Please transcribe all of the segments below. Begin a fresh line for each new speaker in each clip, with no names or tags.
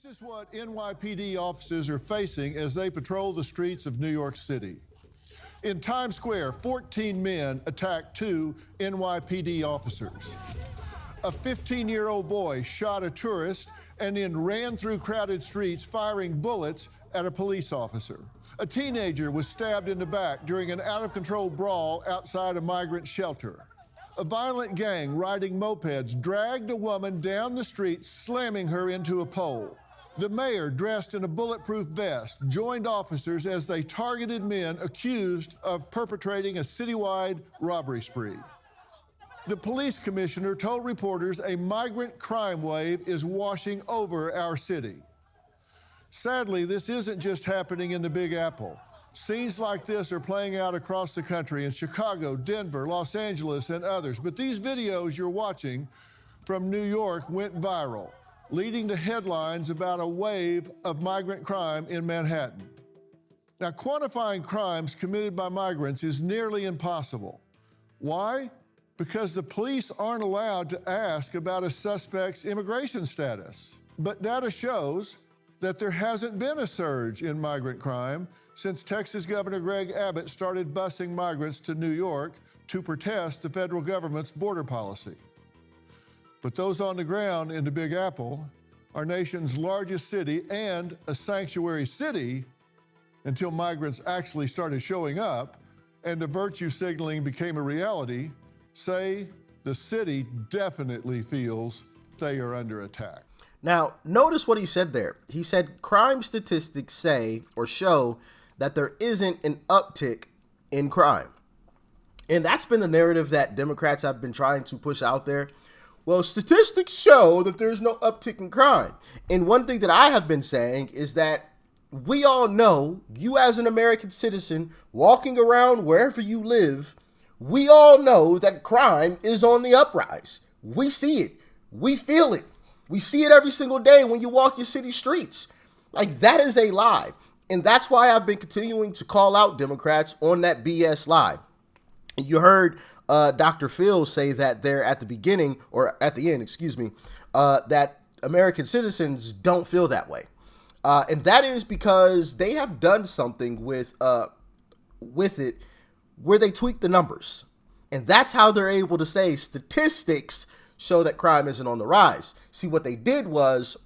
This is what NYPD officers are facing as they patrol the streets of New York City. In Times Square, 14 men attacked 2 NYPD officers. A 15-year-old boy shot a tourist and then ran through crowded streets firing bullets at a police officer. A teenager was stabbed in the back during an out-of-control brawl outside a migrant shelter. A violent gang riding mopeds dragged a woman down the street, slamming her into a pole. The mayor, dressed in a bulletproof vest, joined officers as they targeted men accused of perpetrating a citywide robbery spree. The police commissioner told reporters a migrant crime wave is washing over our city. Sadly, this isn't just happening in the Big Apple. Scenes like this are playing out across the country in Chicago, Denver, Los Angeles, and others. But these videos you're watching from New York went viral, leading to headlines about a wave of migrant crime in Manhattan. Now, quantifying crimes committed by migrants is nearly impossible. Why? Because the police aren't allowed to ask about a suspect's immigration status. But data shows that there hasn't been a surge in migrant crime since Texas Governor Greg Abbott started busing migrants to New York to protest the federal government's border policy. But those on the ground in the Big Apple, our nation's largest city and a sanctuary city until migrants actually started showing up and the virtue signaling became a reality, say the city definitely feels they are under attack.
Now, notice what he said there. He said crime statistics say or show that there isn't an uptick in crime. And that's been the narrative that Democrats have been trying to push out there. Well, statistics show that there's no uptick in crime. And one thing that I have been saying is that we all know, you as an American citizen walking around wherever you live, we all know that crime is on the uprise. We see it. We feel it. We see it every single day when you walk your city streets. Like, that is a lie. And that's why I've been continuing to call out Democrats on that BS lie. You heard Dr. Phil say that there at the beginning, or at the end, that American citizens don't feel that way. And that is because they have done something with it where they tweak the numbers. And that's how they're able to say statistics show that crime isn't on the rise. See, what they did was,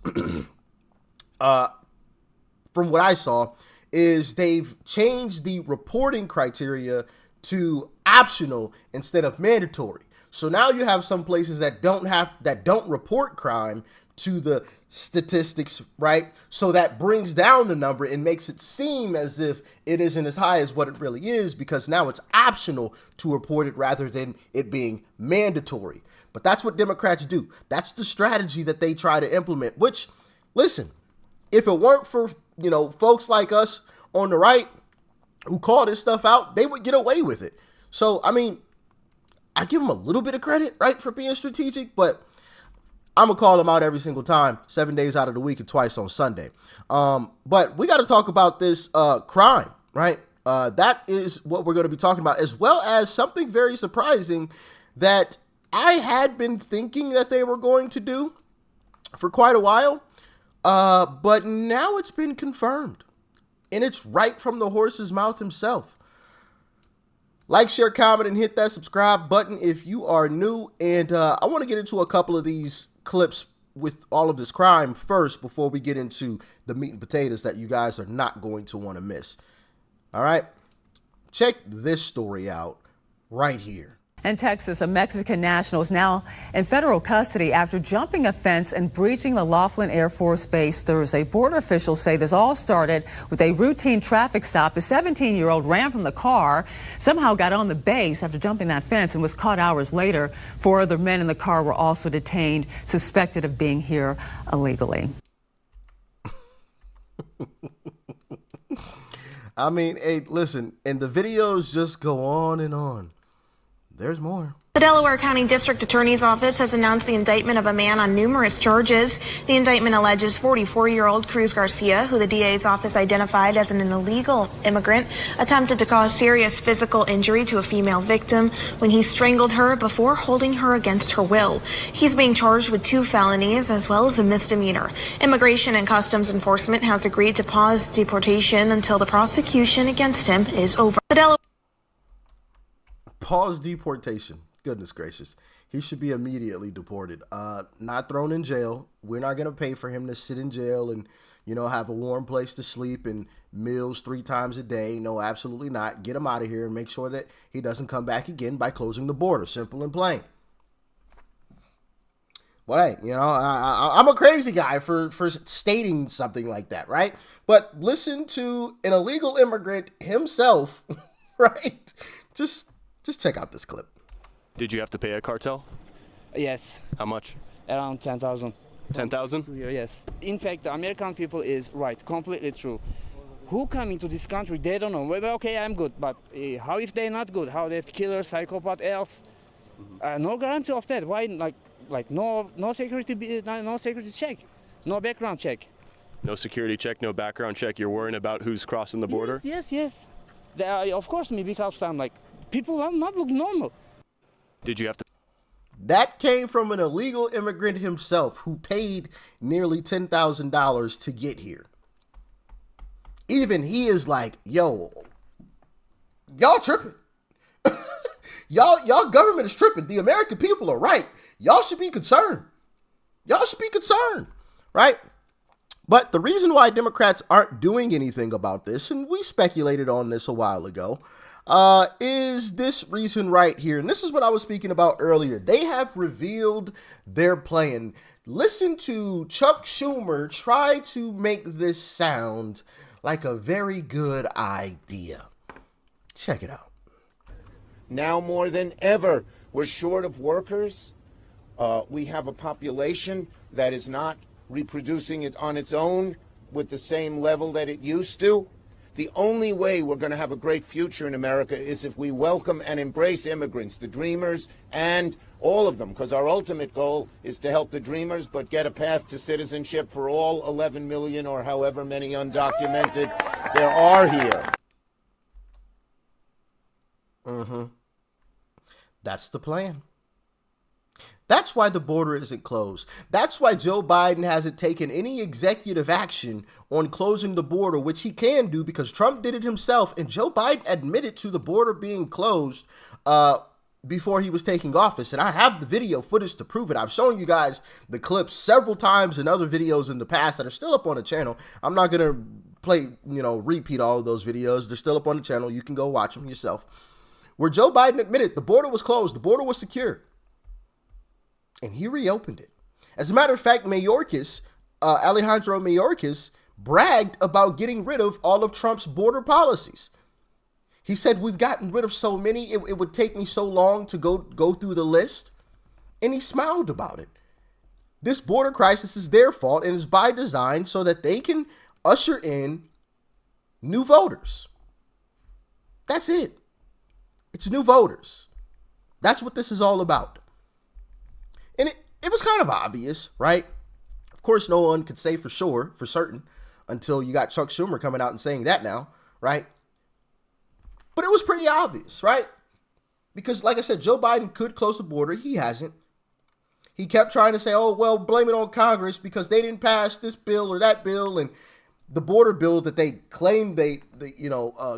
from what I saw, is they've changed the reporting criteria to optional instead of mandatory. So now you have some places that don't report crime to the statistics, right? So that brings down the number and makes it seem as if it isn't as high as what it really is, because now it's optional to report it rather than it being mandatory. But that's what Democrats do. That's the strategy that they try to implement, which, listen, if it weren't for, folks like us on the right who call this stuff out, they would get away with it. So, I mean, I give them a little bit of credit, right, for being strategic, but I'm going to call them out every single time, 7 days out of the week and twice on Sunday. But we got to talk about this crime, right? That is what we're going to be talking about, as well as something very surprising that I had been thinking that they were going to do for quite a while. But now it's been confirmed, and it's right from the horse's mouth himself. Like, share, comment, and hit that subscribe button if you are new. And I want to get into a couple of these clips with all of this crime first before we get into the meat and potatoes that you guys are not going to want to miss. All right, check this story out right here.
In Texas, a Mexican national is now in federal custody after jumping a fence and breaching the Laughlin Air Force Base Thursday. Border officials say this all started with a routine traffic stop. The 17-year-old ran from the car, somehow got on the base after jumping that fence, and was caught hours later. 4 other men in the car were also detained, suspected of being here illegally.
I mean, hey, listen, and the videos just go on and on. There's more.
The Delaware County District Attorney's Office has announced the indictment of a man on numerous charges. The indictment alleges 44-year-old Cruz Garcia, who the DA's office identified as an illegal immigrant, attempted to cause serious physical injury to a female victim when he strangled her before holding her against her will. He's being charged with 2 felonies as well as a misdemeanor. Immigration and Customs Enforcement has agreed to pause deportation until the prosecution against him is over.
Pause deportation. Goodness gracious. He should be immediately deported. Not thrown in jail. We're not going to pay for him to sit in jail and, have a warm place to sleep and meals 3 times a day. No, absolutely not. Get him out of here and make sure that he doesn't come back again by closing the border. Simple and plain. Well, hey, I'm a crazy guy for stating something like that, right? But listen to an illegal immigrant himself, right? Just check out this clip.
Did you have to pay a cartel?
Yes.
How much?
Around 10,000.
10,000?
Yes. In fact, the American people is right, completely true. Who come into this country, they don't know. Well, okay, I'm good, but how if they're not good? How they killer, psychopath, else? No guarantee of that. Why, no security, no security check, no background check.
No security check, no background check. You're worrying about who's crossing the border?
Yes. Of course, me, because I'm like, people are not look normal.
Did you have to?
That came from an illegal immigrant himself who paid nearly $10,000 to get here. Even he is like, yo, y'all tripping. y'all government is tripping. The American people are right. Y'all should be concerned. Right? But the reason why Democrats aren't doing anything about this, and we speculated on this a while ago, is this reason right here. And this is what I was speaking about earlier. They have revealed their plan. Listen to Chuck Schumer try to make this sound like a very good idea. Check it out.
Now more than ever, we're short of workers. We have a population that is not reproducing it on its own with the same level that it used to. The only way we're going to have a great future in America is if we welcome and embrace immigrants, the dreamers, and all of them, because our ultimate goal is to help the dreamers, but get a path to citizenship for all 11 million or however many undocumented there are here.
That's the plan. That's why the border isn't closed. That's why Joe Biden hasn't taken any executive action on closing the border, which he can do because Trump did it himself. And Joe Biden admitted to the border being closed before he was taking office. And I have the video footage to prove it. I've shown you guys the clips several times in other videos in the past that are still up on the channel. I'm not going to repeat all of those videos. They're still up on the channel. You can go watch them yourself. Where Joe Biden admitted the border was closed. The border was secure. And he reopened it. As a matter of fact, Alejandro Mayorkas bragged about getting rid of all of Trump's border policies. He said, we've gotten rid of so many, it would take me so long to go through the list. And he smiled about it. This border crisis is their fault and is by design so that they can usher in new voters. That's it. It's new voters. That's what this is all about. And it was kind of obvious, right? Of course, no one could say for certain, until you got Chuck Schumer coming out and saying that now, right? But it was pretty obvious, right? Because like I said, Joe Biden could close the border. He hasn't. He kept trying to say, oh, well, blame it on Congress because they didn't pass this bill or that bill. And the border bill that they claimed they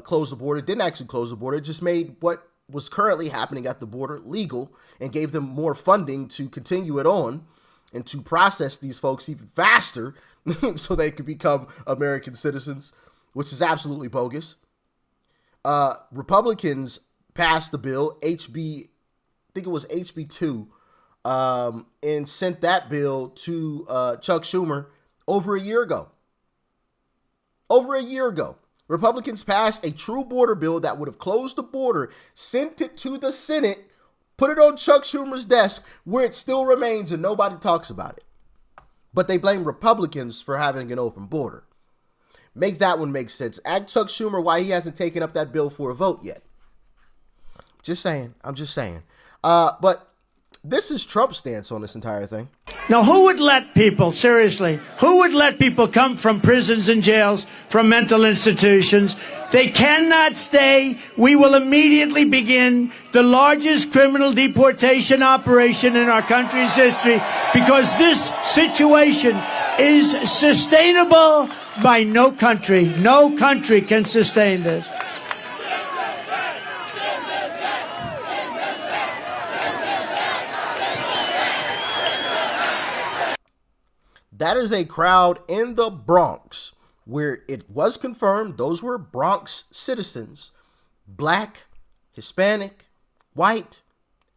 closed the border didn't actually close the border. It just made what was currently happening at the border legal and gave them more funding to continue it on and to process these folks even faster so they could become American citizens, which is absolutely bogus. Republicans passed the bill, I think it was HB 2, and sent that bill to Chuck Schumer over a year ago. Republicans passed a true border bill that would have closed the border, sent it to the Senate, put it on Chuck Schumer's desk where it still remains and nobody talks about it. But they blame Republicans for having an open border. Make that one make sense. Ask Chuck Schumer why he hasn't taken up that bill for a vote yet. Just saying. I'm just saying. But this is Trump's stance on this entire thing.
Now, who would let people, seriously, who would let people come from prisons and jails, from mental institutions? They cannot stay. We will immediately begin the largest criminal deportation operation in our country's history, because this situation is sustainable by no country. No country can sustain this.
That is a crowd in the Bronx where it was confirmed those were Bronx citizens, black, Hispanic, white,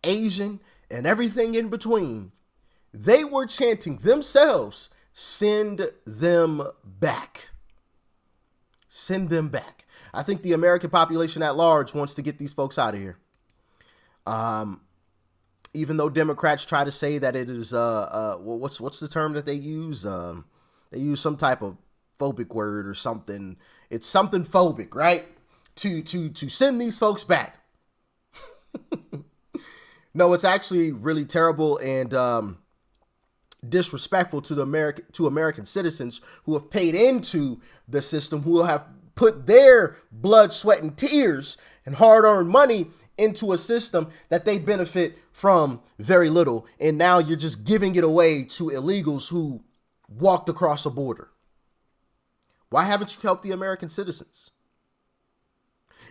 Asian, and everything in between. They were chanting themselves, "Send them back. Send them back." I think the American population at large wants to get these folks out of here. Even though Democrats try to say that it is, what's the term that they use? They use some type of phobic word or something. It's something phobic, right? To send these folks back. No, it's actually really terrible and disrespectful to American citizens who have paid into the system, who have put their blood, sweat, and tears and hard-earned money into a system that they benefit from very little. And now you're just giving it away to illegals who walked across a border. Why haven't you helped the American citizens?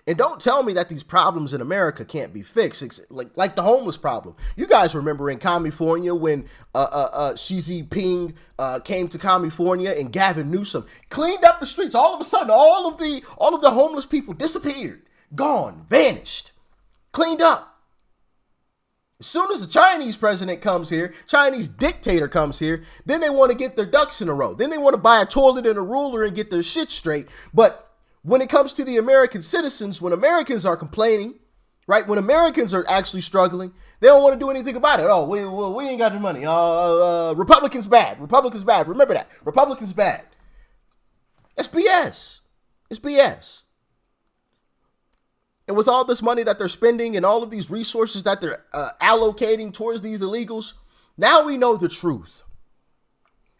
And don't tell me that these problems in America can't be fixed. It's like the homeless problem. You guys remember in California when Xi Jinping came to California and Gavin Newsom cleaned up the streets. All of a sudden, all of the homeless people disappeared, gone, vanished. Cleaned up. As soon as the Chinese president comes here, Chinese dictator comes here, then they want to get their ducks in a row. Then they want to buy a toilet and a ruler and get their shit straight. But when it comes to the American citizens, when Americans are complaining, right, when Americans are actually struggling, they don't want to do anything about it. Oh, we ain't got the money. Republicans bad. Republicans bad. Remember that. Republicans bad. That's BS. It's BS. And with all this money that they're spending and all of these resources that they're allocating towards these illegals, now we know the truth.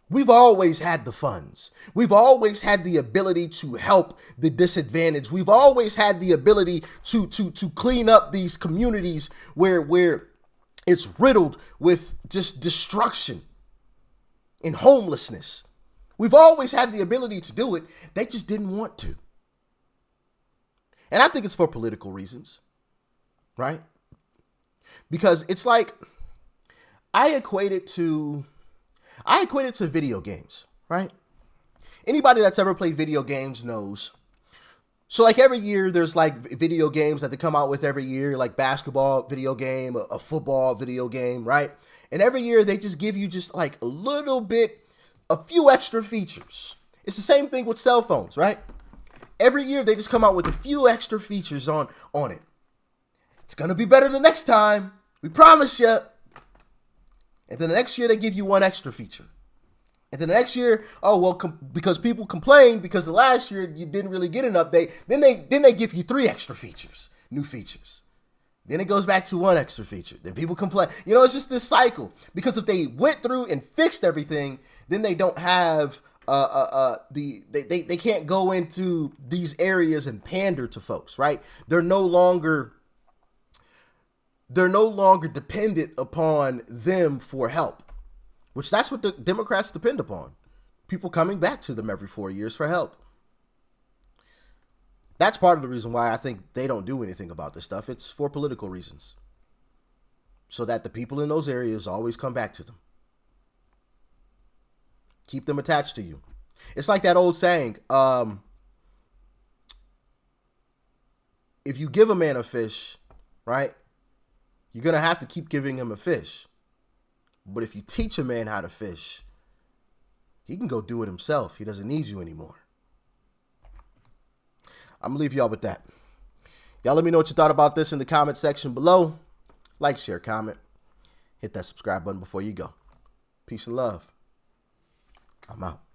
We've always had the funds. We've always had the ability to help the disadvantaged. We've always had the ability to clean up these communities where it's riddled with just destruction and homelessness. We've always had the ability to do it. They just didn't want to. And I think it's for political reasons, right? Because it's like, I equate it to video games, right? Anybody that's ever played video games knows. So like every year there's like video games that they come out with every year, like basketball video game, a football video game, right? And every year they just give you just like a few extra features. It's the same thing with cell phones, right? Every year they just come out with a few extra features on it. It's going to be better the next time. We promise you. And then the next year they give you one extra feature. And then the next year, because people complained because the last year you didn't really get an update, then they give you 3 extra features, new features. Then it goes back to 1 extra feature. Then people complain. You know, it's just this cycle. Because if they went through and fixed everything, then they don't have they can't go into these areas and pander to folks, right? They're no longer dependent upon them for help, which that's what the Democrats depend upon. People coming back to them every 4 years for help. That's part of the reason why I think they don't do anything about this stuff. It's for political reasons, so that the people in those areas always come back to them. Keep them attached to you. It's like that old saying, if you give a man a fish, right, you're going to have to keep giving him a fish. But if you teach a man how to fish, he can go do it himself. He doesn't need you anymore. I'm going to leave y'all with that. Y'all let me know what you thought about this in the comment section below. Like, share, comment. Hit that subscribe button before you go. Peace and love. I'm out.